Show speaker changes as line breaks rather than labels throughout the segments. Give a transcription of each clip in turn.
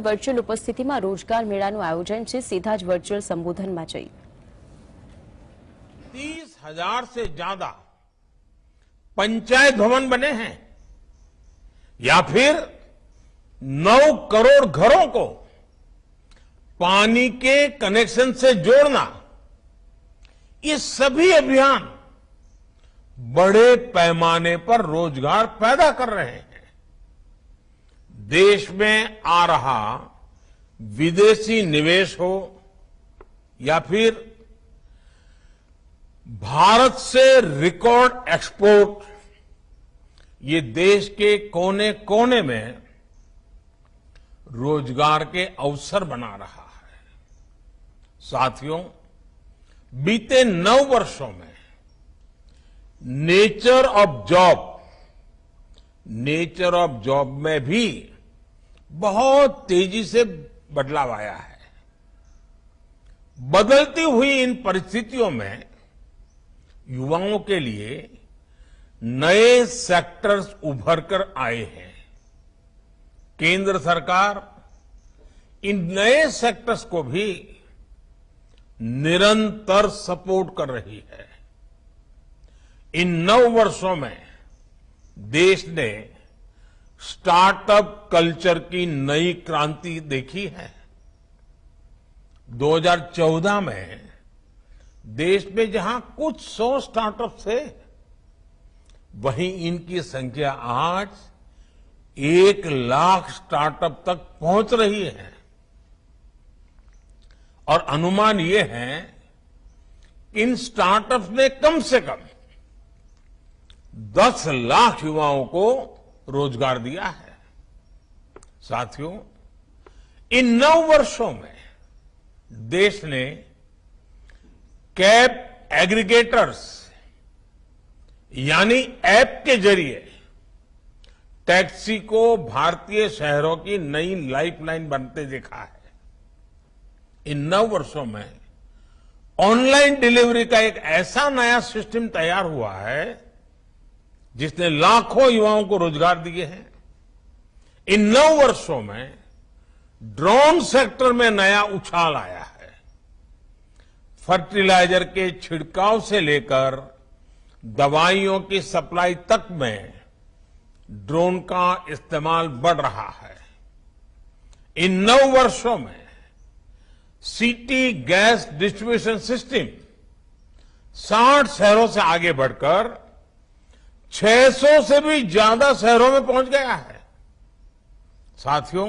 Virtual ઉપસ્થિતિમાં રોજગાર મેળાનું આયોજન છે। સીધા જ વર્ચ્યુઅલ સંબોધનમાં જઈ
30,000 से ज्यादा पंचायत भवन बने हैं या फिर 9 करोड़ घरों को पानी के कनेक्शन से जोड़ना, ये सभी अभियान बड़े पैमाने पर रोजगार पैदा कर रहे हैं। देश में आ रहा विदेशी निवेश हो या फिर भारत से रिकॉर्ड एक्सपोर्ट, ये देश के कोने कोने में रोजगार के अवसर बना रहा है। साथियों, बीते 9 वर्षों में नेचर ऑफ जॉब में भी बहुत तेजी से बदलाव आया है। बदलती हुई इन परिस्थितियों में युवाओं के लिए नए सेक्टर्स उभर कर आए हैं। केंद्र सरकार इन नए सेक्टर्स को भी निरंतर सपोर्ट कर रही है। इन 9 वर्षों में देश ने स्टार्टअप कल्चर की नई क्रांति देखी है। 2014 में देश में जहां कुछ 100 स्टार्टअप थे, वहीं इनकी संख्या आज 1 लाख स्टार्टअप तक पहुंच रही है। और अनुमान ये है कि इन स्टार्टअप्स ने कम से कम 10 लाख युवाओं को रोजगार दिया है। साथियों, इन 9 वर्षों में देश ने कैब एग्रीगेटर्स यानी ऐप के जरिए टैक्सी को भारतीय शहरों की नई लाइफलाइन बनते देखा है। इन 9 वर्षों में ऑनलाइन डिलीवरी का एक ऐसा नया सिस्टम तैयार हुआ है जिसने लाखों युवाओं को रोजगार दिए हैं। इन 9 वर्षों में ड्रोन सेक्टर में नया उछाल आया है। फर्टिलाइजर के छिड़काव से लेकर दवाइयों की सप्लाई तक में ड्रोन का इस्तेमाल बढ़ रहा है। इन 9 वर्षों में सिटी गैस डिस्ट्रीब्यूशन सिस्टम 60 शहरों से आगे बढ़कर 600 से भी ज्यादा शहरों में पहुंच गया है। साथियों,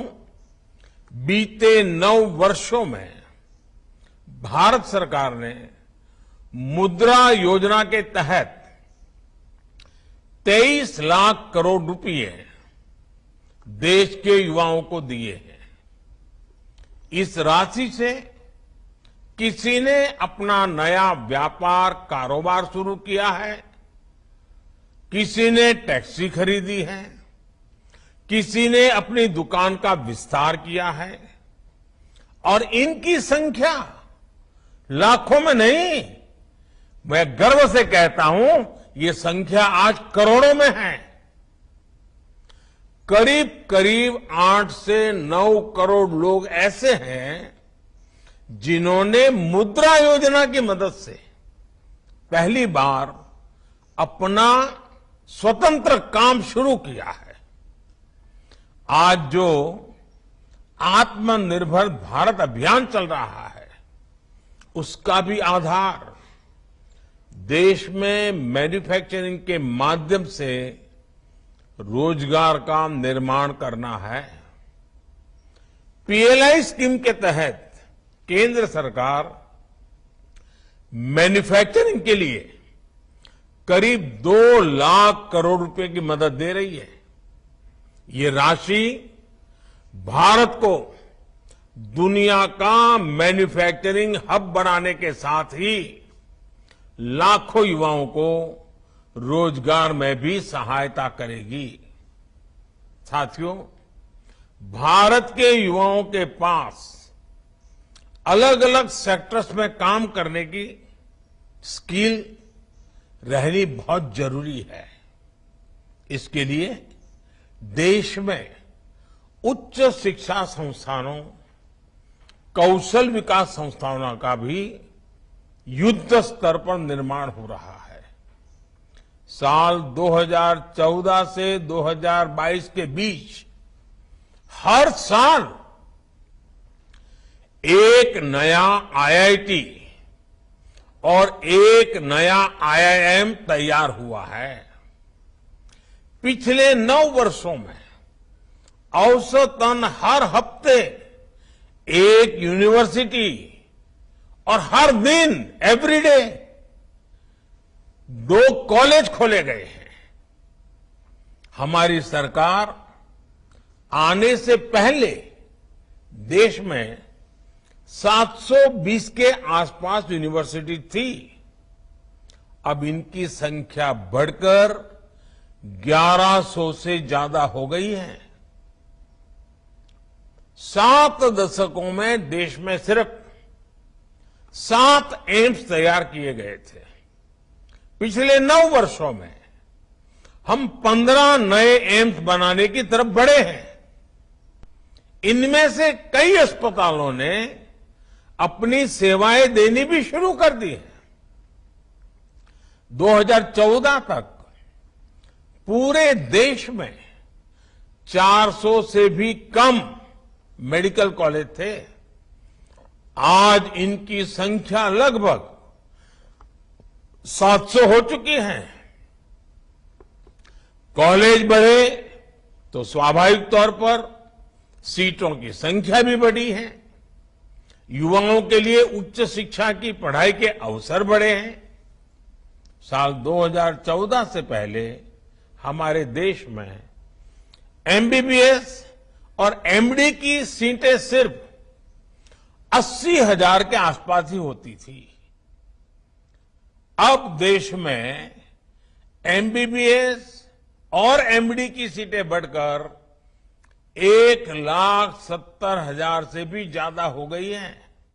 बीते 9 वर्षों में भारत सरकार ने मुद्रा योजना के तहत 23 लाख करोड़ रुपए देश के युवाओं को दिए हैं। इस राशि से किसी ने अपना नया व्यापार कारोबार शुरू किया है, किसी ने टैक्सी खरीदी है, किसी ने अपनी दुकान का विस्तार किया है। और इनकी संख्या लाखों में नहीं, मैं गर्व से कहता हूं, ये संख्या आज करोड़ों में है। करीब करीब 8 से 9 करोड़ लोग ऐसे हैं जिन्होंने मुद्रा योजना की मदद से पहली बार अपना स्वतंत्र काम शुरू किया है। आज जो आत्मनिर्भर भारत अभियान चल रहा है, उसका भी आधार देश में मैन्युफैक्चरिंग के माध्यम से रोजगार का निर्माण करना है। पीएलआई स्कीम के तहत केंद्र सरकार मैन्युफैक्चरिंग के लिए करीब 2 लाख करोड़ रुपए की मदद दे रही है। ये राशि भारत को दुनिया का मैन्युफैक्चरिंग हब बनाने के साथ ही लाखों युवाओं को रोजगार में भी सहायता करेगी। साथियों, भारत के युवाओं के पास अलग अलग सेक्टर्स में काम करने की स्किल रहनी बहुत जरूरी है। इसके लिए देश में उच्च शिक्षा संस्थानों, कौशल विकास संस्थानों का भी युद्ध स्तर पर निर्माण हो रहा है। साल 2014 से 2022 के बीच हर साल एक नया आईआईटी और एक नया आईआईएम तैयार हुआ है। पिछले 9 वर्षों में औसतन हर हफ्ते एक यूनिवर्सिटी और हर दिन एवरीडे 2 कॉलेज खोले गए हैं। हमारी सरकार आने से पहले देश में 720 के आसपास यूनिवर्सिटी थी। अब इनकी संख्या बढ़कर 1100 से ज्यादा हो गई है। 7 दशकों में देश में सिर्फ 7 एम्स तैयार किए गए थे। पिछले 9 वर्षों में हम 15 नए एम्स बनाने की तरफ बढ़े हैं। इनमें से कई अस्पतालों ने अपनी सेवाएं देनी भी शुरू कर दी है। 2014 तक पूरे देश में 400 से भी कम मेडिकल कॉलेज थे। आज इनकी संख्या लगभग 700 हो चुकी है। कॉलेज बढ़े तो स्वाभाविक तौर पर सीटों की संख्या भी बढ़ी है। युवाओं के लिए उच्च शिक्षा की पढ़ाई के अवसर बढ़े हैं। साल 2014 से पहले हमारे देश में एमबीबीएस और एमडी की सीटें सिर्फ 80,000 के आसपास ही होती थी। अब देश में एमबीबीएस और एमडी की सीटें बढ़कर 1,70,000 से भी ज्यादा हो गई हैं।